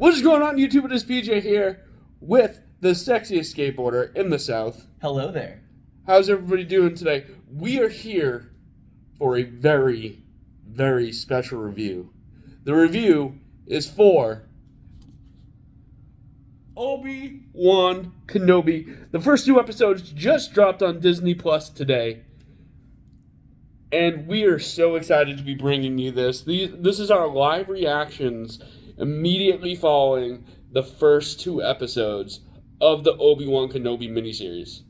What is going on, YouTube? It is PJ here with the sexiest skateboarder in the South. Hello there. How's everybody doing today? We are here for a very, very special review. The review is for Obi-Wan Kenobi. The first two episodes just dropped on Disney Plus today. And we are so excited to be bringing you this. This is our live reactions immediately following the first two episodes of the Obi-Wan Kenobi miniseries.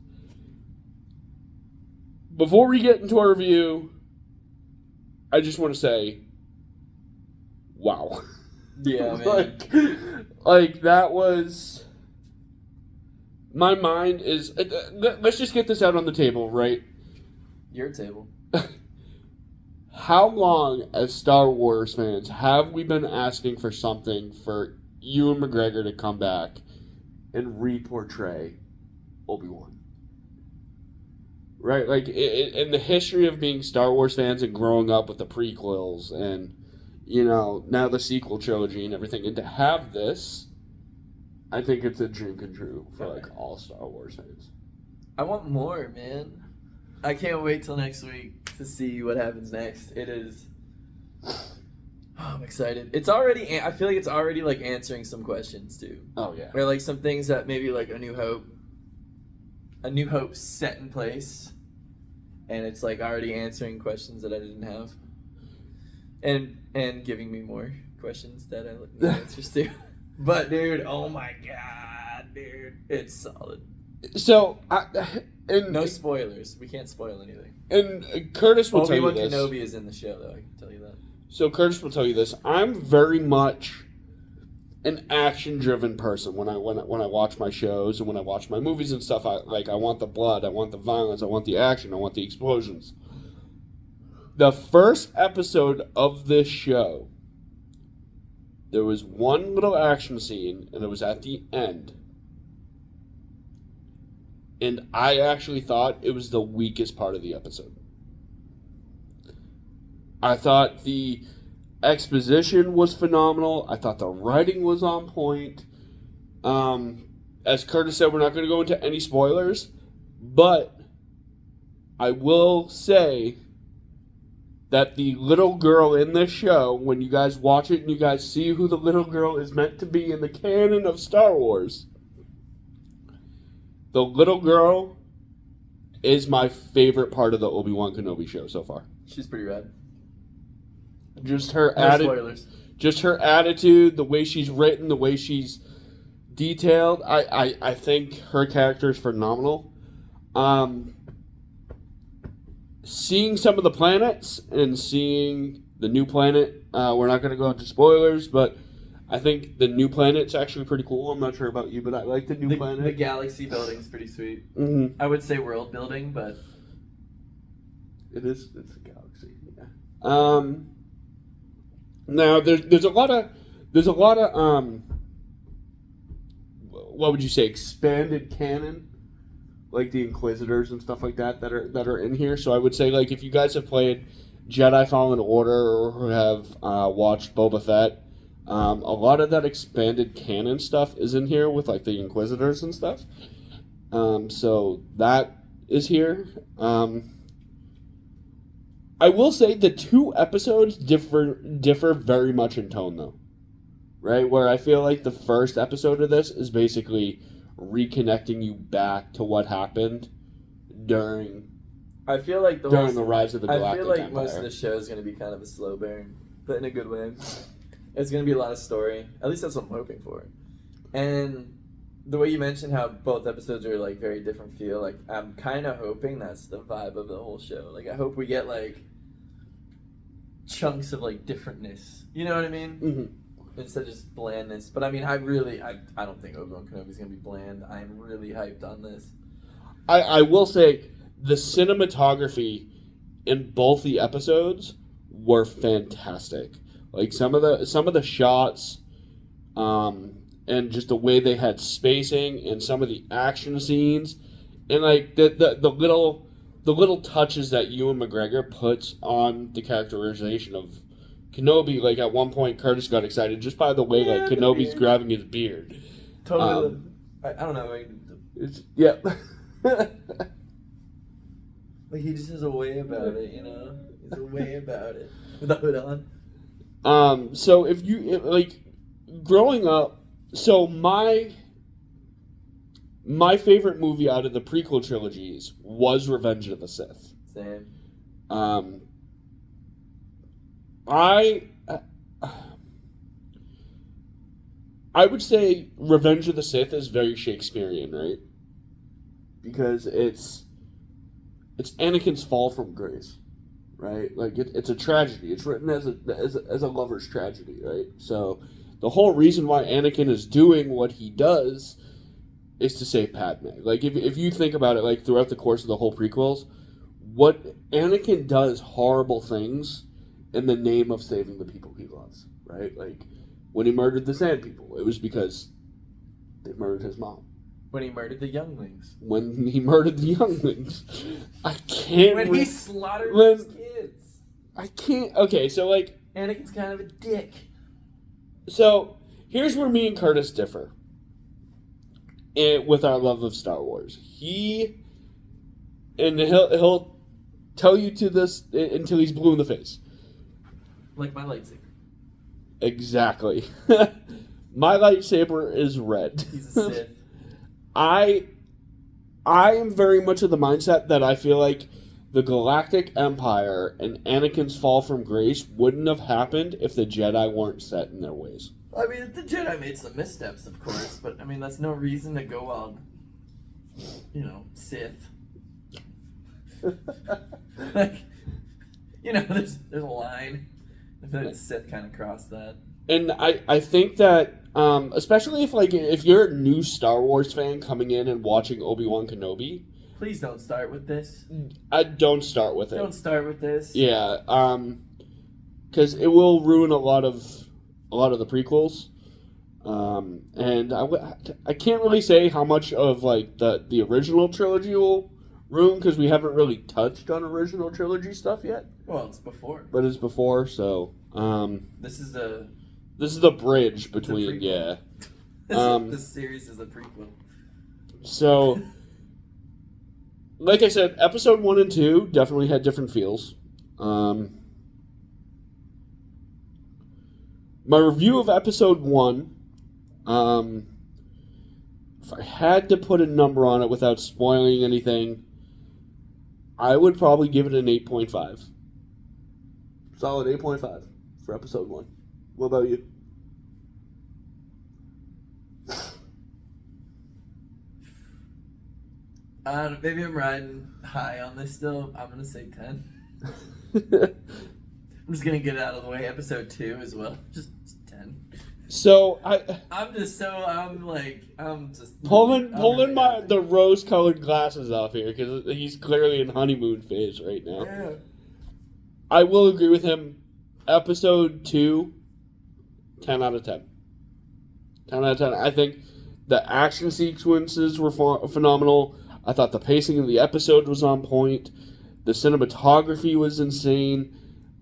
Before we get into our review, I just want to say, wow. Yeah, man. like that was... My mind is... Let's just get this out on the table, right? Your table. How long, as Star Wars fans, have we been asking for something for Ewan McGregor to come back and re-portray Obi-Wan? Right? Like, in the history of being Star Wars fans and growing up with the prequels and, you know, now the sequel trilogy and everything, and to have this, I think it's a dream come true for, like, all Star Wars fans. I want more, man. I can't wait till next week to see what happens next. It is... Oh, I'm excited. It's already... I feel like it's already, like, answering some questions, too. Oh, yeah. Or, like, some things that maybe, like, A New Hope set in place. And it's, like, already answering questions that I didn't have. And giving me more questions that I look the answers to. But, dude, oh my god, dude. It's solid. So, no spoilers. We can't spoil anything. And Curtis will tell you Obi-Wan this. Kenobi is in the show, though. I can tell you that. So Curtis will tell you this. I'm very much an action-driven person when I watch my shows and when I watch my movies and stuff. I want the blood, I want the violence, I want the action, I want the explosions. The first episode of this show, there was one little action scene, and it was at the end. And I actually thought it was the weakest part of the episode. I thought the exposition was phenomenal. I thought the writing was on point. As Curtis said, we're not going to go into any spoilers. But I will say that the little girl in this show, when you guys watch it and you guys see who the little girl is meant to be in the canon of Star Wars... The little girl is my favorite part of the Obi-Wan Kenobi show so far. She's pretty rad. Just her spoilers. Just her attitude, the way she's written, the way she's detailed. I think her character is phenomenal. Seeing some of the planets and seeing the new planet, we're not going to go into spoilers, but I think the new planet's actually pretty cool. I'm not sure about you, but I like the new planet. The galaxy building's pretty sweet. Mm-hmm. I would say world building, but it's a galaxy. Yeah. Now there's a lot of what would you say, expanded canon, like the Inquisitors and stuff like that are in here. So I would say, like, if you guys have played Jedi Fallen Order or have watched Boba Fett. A lot of that expanded canon stuff is in here with, like, the Inquisitors and stuff. So that is here. I will say the two episodes differ very much in tone, though. Right? Where I feel like the first episode of this is basically reconnecting you back to what happened during I feel like the rise of the Galactic I feel like Empire. most of the show is going to be kind of a slow burn, but in a good way. It's going to be a lot of story. At least that's what I'm hoping for. And the way you mentioned how both episodes are, like, very different feel, like, I'm kind of hoping that's the vibe of the whole show. Like, I hope we get, like, chunks of, like, differentness. You know what I mean? Mm-hmm. Instead of just blandness. But, I mean, I don't think Obi-Wan Kenobi's going to be bland. I'm really hyped on this. I will say the cinematography in both the episodes were fantastic. Like, some of the shots, and just the way they had spacing and some of the action scenes, and, like, the little touches that Ewan McGregor puts on the characterization of Kenobi, like at one point, Curtis got excited just by the way like the Kenobi's beard. grabbing his beard. Totally. I don't know. Yeah. Like he just has a way about it, you know. He's a way about it with the hood on. So if you like growing up, so my favorite movie out of the prequel trilogies was Revenge of the Sith. Same. I would say Revenge of the Sith is very Shakespearean, right? Because it's Anakin's fall from grace, right? Like it's a tragedy. It's written as a lover's tragedy, right? So the whole reason why Anakin is doing what he does is to save Padme. Like if you think about it, like throughout the course of the whole prequels, what Anakin does horrible things in the name of saving the people he loves, right? Like when he murdered the Sand People, it was because they murdered his mom. When he murdered the younglings. When he murdered the younglings. I can't... When he slaughtered his kids. I can't... Okay, so like... Anakin's kind of a dick. So, here's where me and Curtis differ. With our love of Star Wars. And he'll tell you to this until he's blue in the face. Like my lightsaber. Exactly. My lightsaber is red. He's a Sith. I am very much of the mindset that I feel like the Galactic Empire and Anakin's fall from grace wouldn't have happened if the Jedi weren't set in their ways. I mean, the Jedi made some missteps, of course, but I mean, that's no reason to go on, Sith. Like, there's a line. I feel like Sith kind of crossed that. And I think that, especially if you're a new Star Wars fan coming in and watching Obi-Wan Kenobi, please don't start with this. Don't start with it. Don't start with this. Yeah, because it will ruin a lot of the prequels. And I can't really say how much of like the original trilogy will ruin because we haven't really touched on original trilogy stuff yet. Well, it's before. But it's before, so this is the bridge between yeah. This series is a prequel. So, like I said, episode 1 and 2 definitely had different feels. My review of episode 1, if I had to put a number on it without spoiling anything, I would probably give it an 8.5. Solid 8.5 for episode 1. What about you? Maybe I'm riding high on this still. I'm going to say 10. I'm just going to get it out of the way. Episode 2 as well. Just 10. So I'm just pulling the rose-colored glasses off here because he's clearly in honeymoon phase right now. Yeah. I will agree with him. Episode 2, 10 out of 10. 10 out of 10. I think the action sequences were phenomenal. I thought the pacing of the episode was on point. The cinematography was insane.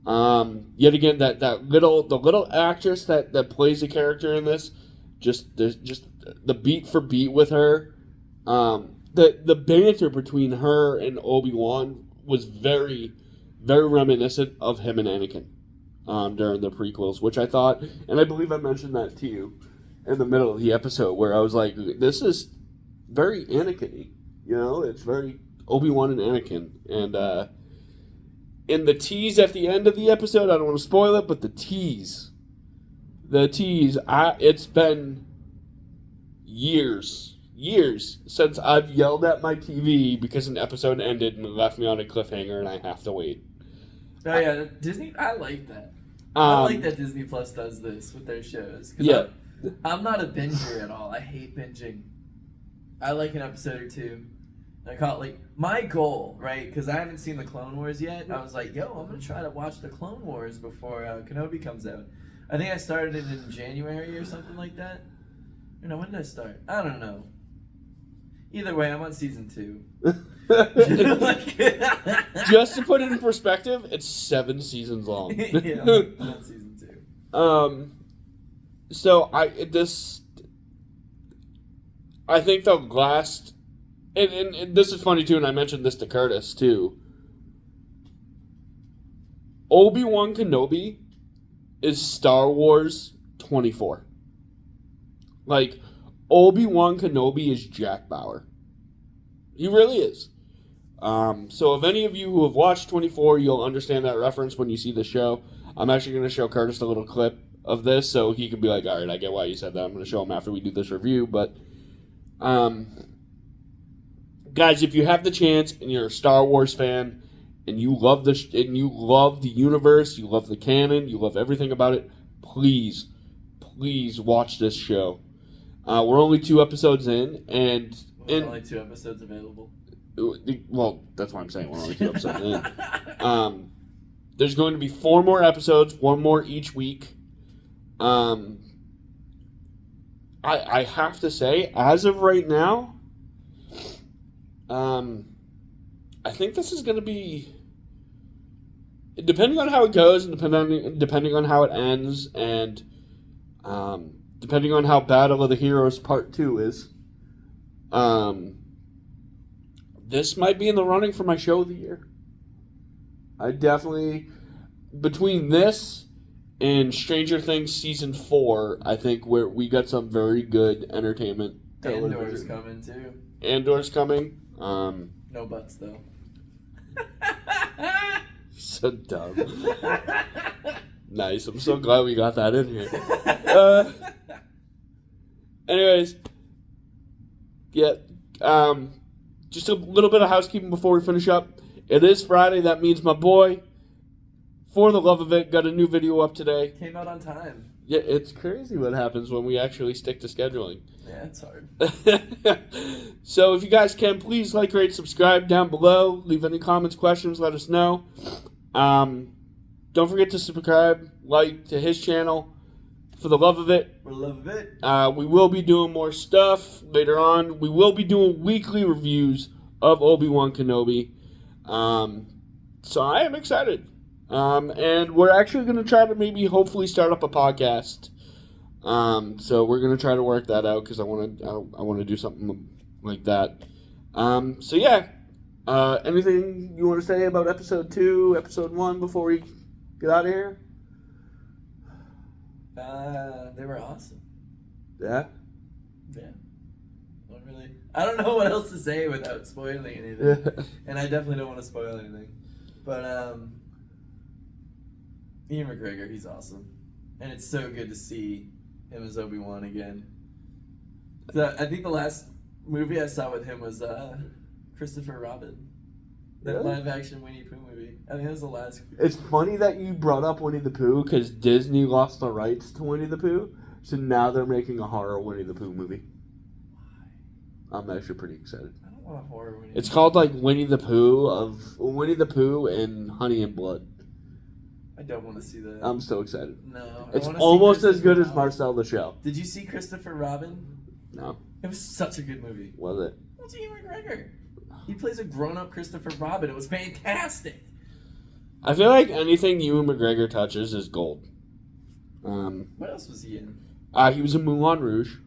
Yet again, the little actress that plays a character in this, there's the beat for beat with her. The banter between her and Obi-Wan was very, very reminiscent of him and Anakin during the prequels, which I thought, and I believe I mentioned that to you in the middle of the episode, where I was like, this is very Anakin-y. It's very Obi-Wan and Anakin. And in the tease at the end of the episode, I don't want to spoil it, but the tease, it's been years since I've yelled at my TV because an episode ended and left me on a cliffhanger and I have to wait. Oh yeah, Disney. I like that. I like that Disney Plus does this with their shows. Yeah, I'm not a binger at all. I hate binging. I like an episode or two. I call it my goal, right? Because I haven't seen the Clone Wars yet. I was like, I'm gonna try to watch the Clone Wars before Kenobi comes out. I think I started it in January or something like that. When did I start? I don't know. Either way, I'm on season 2. Just to put it in perspective, it's 7 seasons long. Yeah, I'm on season 2. So I think the last, and this is funny too, and I mentioned this to Curtis too. Obi-Wan Kenobi is Star Wars 24. Like, Obi-Wan Kenobi is Jack Bauer. He really is. So if any of you who have watched 24, you'll understand that reference when you see the show. I'm actually going to show Curtis a little clip of this so he can be like, all right, I get why you said that. I'm going to show him after we do this review. But, guys, if you have the chance and you're a Star Wars fan and you love the universe, you love the canon, you love everything about it, please watch this show. We're only 2 episodes in, and only 2 episodes available. Well, that's why I'm saying we're only 2 episodes in. There's going to be 4 more episodes, 1 more each week. I have to say, as of right now, I think this is going to be, depending on how it goes, and depending on how it ends, and depending on how Battle of the Heroes Part 2 is, this might be in the running for my show of the year. I definitely, between this and Stranger Things Season 4, I think we got some very good entertainment. Andor's coming, too. Andor's coming. No buts, though. So dumb. Nice. I'm so glad we got that in here. Anyways, yeah. Just a little bit of housekeeping before we finish up. It is Friday. That means my boy, For the Love of It, got a new video up today. Came out on time. Yeah, it's crazy what happens when we actually stick to scheduling. Yeah, it's hard. So if you guys can, please like, rate, subscribe down below. Leave any comments, questions, let us know. Don't forget to subscribe, like to his channel, For the Love of It. For the Love of It. We will be doing more stuff later on. We will be doing weekly reviews of Obi-Wan Kenobi. So I am excited. And we're actually going to try to hopefully start up a podcast. So we're going to try to work that out because I want to do something like that. So yeah. Anything you want to say about episode 2, episode 1 before we get out of here? They were awesome. Yeah? Yeah. I don't know what else to say without spoiling anything. And I definitely don't want to spoil anything. But, Ian McGregor, he's awesome. And it's so good to see him as Obi-Wan again. I think the last movie I saw with him was Christopher Robin. That Really? live-action Winnie Pooh movie. I think that was the last. It's funny that you brought up Winnie the Pooh because Disney lost the rights to Winnie the Pooh, so now they're making a horror Winnie the Pooh movie. Why? I'm actually pretty excited. I don't want a horror Winnie. It's called like Winnie the Pooh and Honey and Blood. I don't want to see that. I'm so excited. No. It's almost as good as Marcel the Shell. Did you see Christopher Robin? No. It was such a good movie. Was it? What's Ian McGregor? He plays a grown-up Christopher Robin. It was fantastic. I feel like anything Ewan McGregor touches is gold. What else was he in? He was in Moulin Rouge.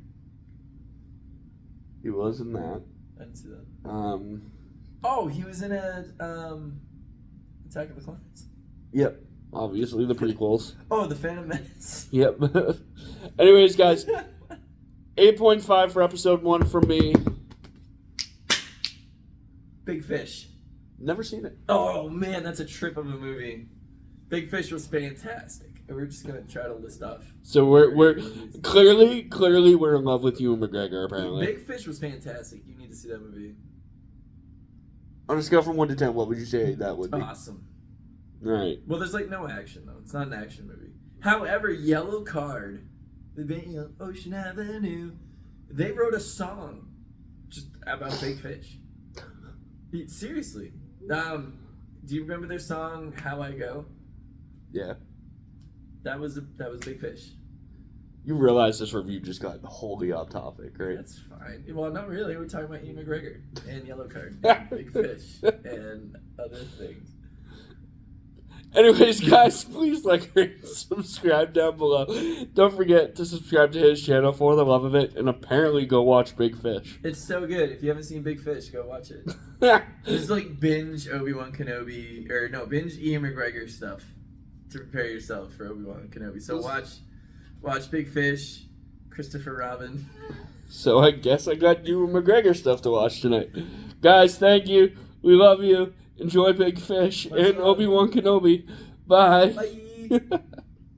He was in that. I didn't see that. Oh, he was in Attack of the Clones. Yep. Obviously, the prequels. Oh, The Phantom Menace. Yep. Anyways, guys, 8.5 for episode 1 from me. Big Fish. Never seen it. Oh, man, that's a trip of a movie. Big Fish was fantastic. And we're just going to try to list off. So we're clearly we're in love with Ewan McGregor, apparently. Big Fish was fantastic. You need to see that movie. On a scale from 1 to 10, what would you say that would be? Awesome. All right. Well, there's like no action, though. It's not an action movie. However, Yellow Card, the band Ocean Avenue, they wrote a song just about Big Fish. Seriously. Do you remember their song "How I Go"? Yeah. That was Big Fish. You realize this review just got wholly off topic, right? That's fine. Well, not really. We're talking about Ian McGregor and Yellow Card, and Big Fish, and other things. Anyways, guys, please like, rate, and subscribe down below. Don't forget to subscribe to his channel for the love of it, and apparently go watch Big Fish. It's so good. If you haven't seen Big Fish, go watch it. Just like binge Obi-Wan Kenobi, or no, binge Ian McGregor stuff to prepare yourself for Obi-Wan Kenobi. So watch Big Fish, Christopher Robin. So I guess I got you McGregor stuff to watch tonight. Guys, thank you. We love you. Enjoy Big Fish and Obi-Wan Kenobi. Bye. Bye.